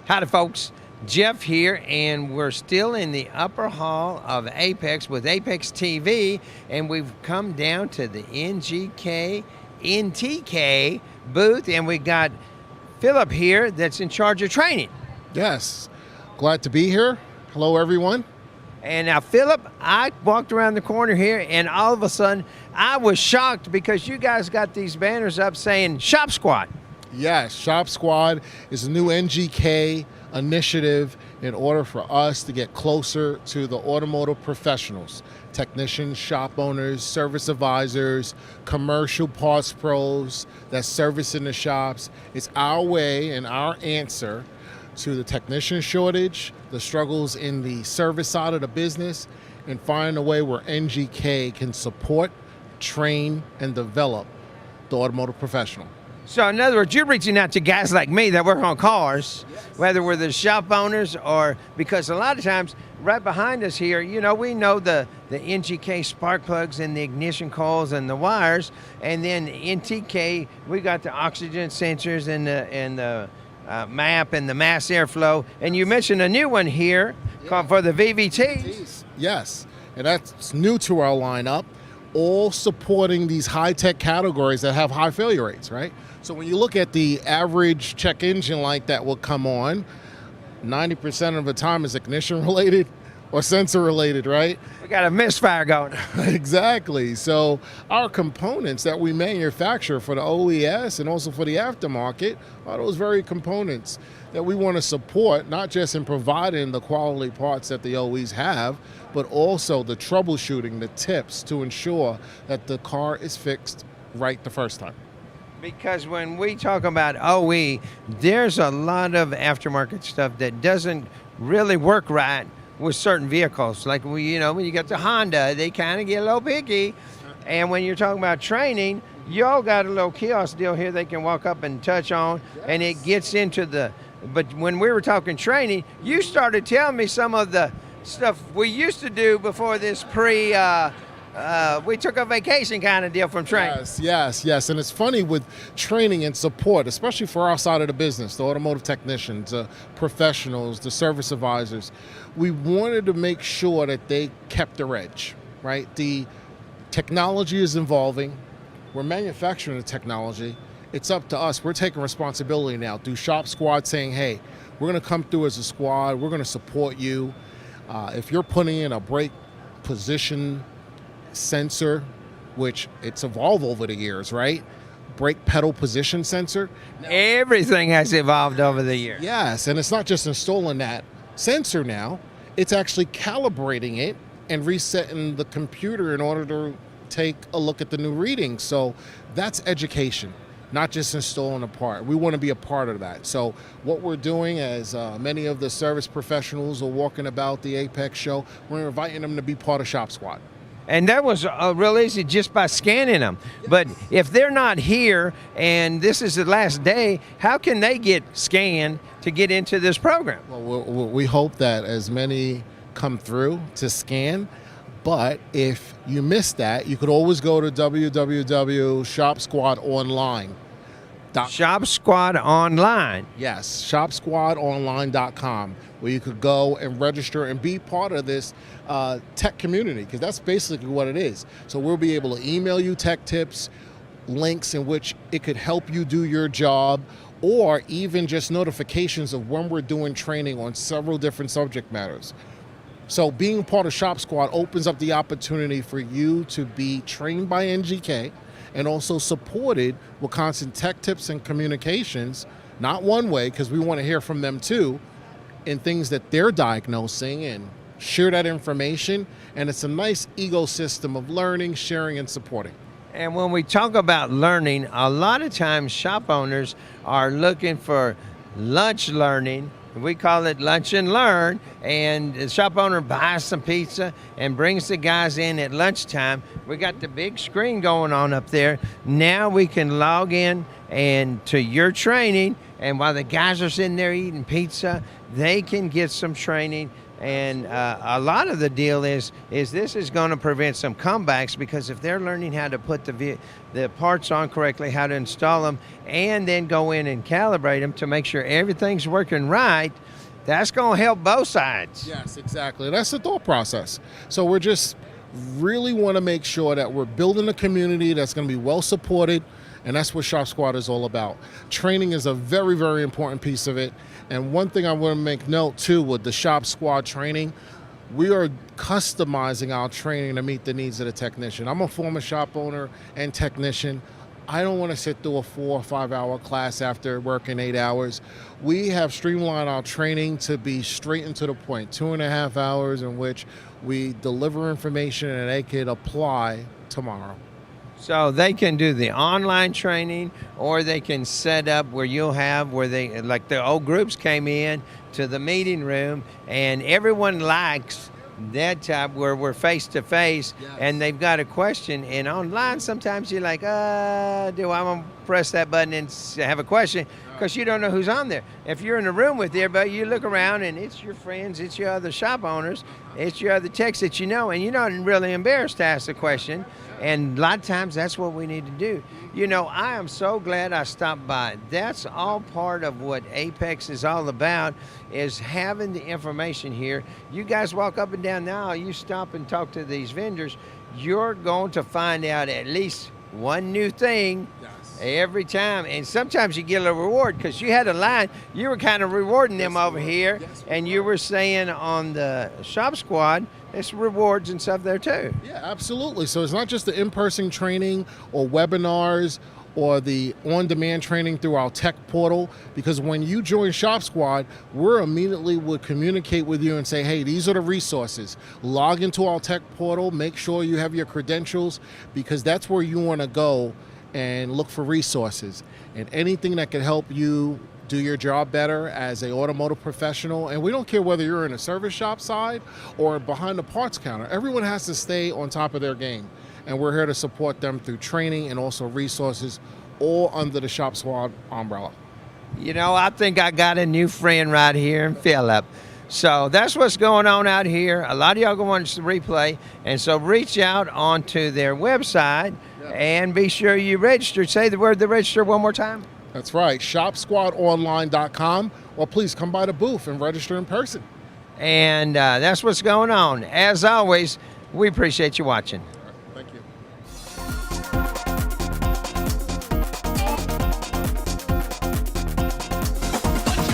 Howdy, folks. Jeff here, and we're still in the upper hall of AAPEX with AAPEX TV, and we've come down to the NTK booth, and we got Phillip here that's in charge of training. Yes, glad to be here. Hello, everyone. And now, Phillip, I walked around the corner here, and all of a sudden, I was shocked because you guys got these banners up saying Shop Squad. Yes, Shop Squad is a new NGK initiative in order for us to get closer to the automotive professionals, technicians, shop owners, service advisors, commercial parts pros that service in the shops. It's our way and our answer to the technician shortage, the struggles in the service side of the business, and find a way where NGK can support, train, and develop the automotive professional. So in other words, you're reaching out to guys like me that work on cars, yes, whether we're the shop owners or, because a lot of times right behind us here, you know, we know the NGK spark plugs and the ignition coils and the wires, and then NTK, we got the oxygen sensors and the map and the mass airflow. And you mentioned a new one here, yeah, called for the VVTs. Yes, and that's new to our lineup, all supporting these high-tech categories that have high failure rates, right? So when you look at the average check engine light that will come on, 90% of the time is ignition related or sensor related, right? We got a misfire going. Exactly. So our components that we manufacture for the OES and also for the aftermarket are those very components that we want to support, not just in providing the quality parts that the OEs have, but also the troubleshooting, the tips to ensure that the car is fixed right the first time. Because when we talk about OE, there's a lot of aftermarket stuff that doesn't really work right with certain vehicles. Like, when you get the Honda, they kind of get a little picky. And when you're talking about training, y'all got a little kiosk deal here they can walk up and touch on, yes, and it gets into the, but when we were talking training, you started telling me some of the stuff we used to do before this we took a vacation kind of deal from training. Yes. And it's funny with training and support, especially for our side of the business, the automotive technicians, professionals, the service advisors. We wanted to make sure that they kept their edge, right? The technology is evolving. We're manufacturing the technology. It's up to us. We're taking responsibility now through Shop Squad, saying, hey, we're going to come through as a squad. We're going to support you. If you're putting in a brake position sensor, which it's evolved over the years, right? Brake pedal position sensor. Now, everything has evolved over the years. Yes, and it's not just installing that sensor now, it's actually calibrating it and resetting the computer in order to take a look at the new readings. So that's education, not just installing a part. We want to be a part of that. So what we're doing, as many of the service professionals are walking about the AAPEX show, we're inviting them to be part of Shop Squad. And that was real easy just by scanning them. Yes. But if they're not here and this is the last day, how can they get scanned to get into this program? Well, we hope that as many come through to scan. But if you missed that, you could always go to www.shopsquadonline.com. Shop Squad Online. Yes, shopsquadonline.com, where you could go and register and be part of this tech community, because that's basically what it is. So we'll be able to email you tech tips, links in which it could help you do your job, or even just notifications of when we're doing training on several different subject matters. So being part of Shop Squad opens up the opportunity for you to be trained by NGK and also supported with constant tech tips and communications, not one way, because we want to hear from them too, in things that they're diagnosing, and share that information. And it's a nice ecosystem of learning, sharing, and supporting. And when we talk about learning, a lot of times shop owners are looking for lunch learning. We call it lunch and learn, and the shop owner buys some pizza and brings the guys in at lunchtime. We got the big screen going on up there. Now we can log in and to your training, and while the guys are sitting there eating pizza, they can get some training And a lot of the deal is this is going to prevent some comebacks, because if they're learning how to put the parts on correctly, how to install them, and then go in and calibrate them to make sure everything's working right, that's going to help both sides. Yes, exactly. That's the thought process. So we're just really want to make sure that we're building a community that's going to be well supported, and that's what Shop Squad is all about. Training is a very, very important piece of it. And one thing I want to make note too with the Shop Squad training, we are customizing our training to meet the needs of the technician. I'm a former shop owner and technician. I don't want to sit through a 4 or 5 hour class after working 8 hours. We have streamlined our training to be straight and to the point, 2.5 hours in which we deliver information and they could apply tomorrow. So they can do the online training, or they can set up where you'll have where they, like the old groups came in to the meeting room, and everyone likes that type where we're face to face, and they've got a question. And online, sometimes you're like, do I want to press that button and have a question? Because you don't know who's on there. If you're in a room with everybody, you look around and it's your friends, it's your other shop owners, it's your other techs that you know, and you're not really embarrassed to ask the question. And a lot of times that's what we need to do. You know, I am so glad I stopped by. That's all part of what AAPEX is all about, is having the information here. You guys walk up and down now, you stop and talk to these vendors, you're going to find out at least one new thing every time. And sometimes you get a little reward, because you had a line, you were kind of rewarding them over here, and you were saying on the Shop Squad, there's rewards and stuff there too. Yeah, absolutely. So it's not just the in-person training or webinars or the on-demand training through our tech portal, because when you join Shop Squad, we're immediately would communicate with you and say, hey, these are the resources. Log into our tech portal, make sure you have your credentials, because that's where you want to go and look for resources and anything that can help you do your job better as an automotive professional. And we don't care whether you're in a service shop side or behind the parts counter. Everyone has to stay on top of their game. And we're here to support them through training and also resources, all under the Shop Squad umbrella. You know, I think I got a new friend right here in Phillip. So that's what's going on out here. A lot of y'all going to watch the replay. And so reach out onto their website and be sure you register. Say the word, the register one more time. That's right, shopsquadonline.com, or please come by the booth and register in person. And that's what's going on. As always, we appreciate you watching.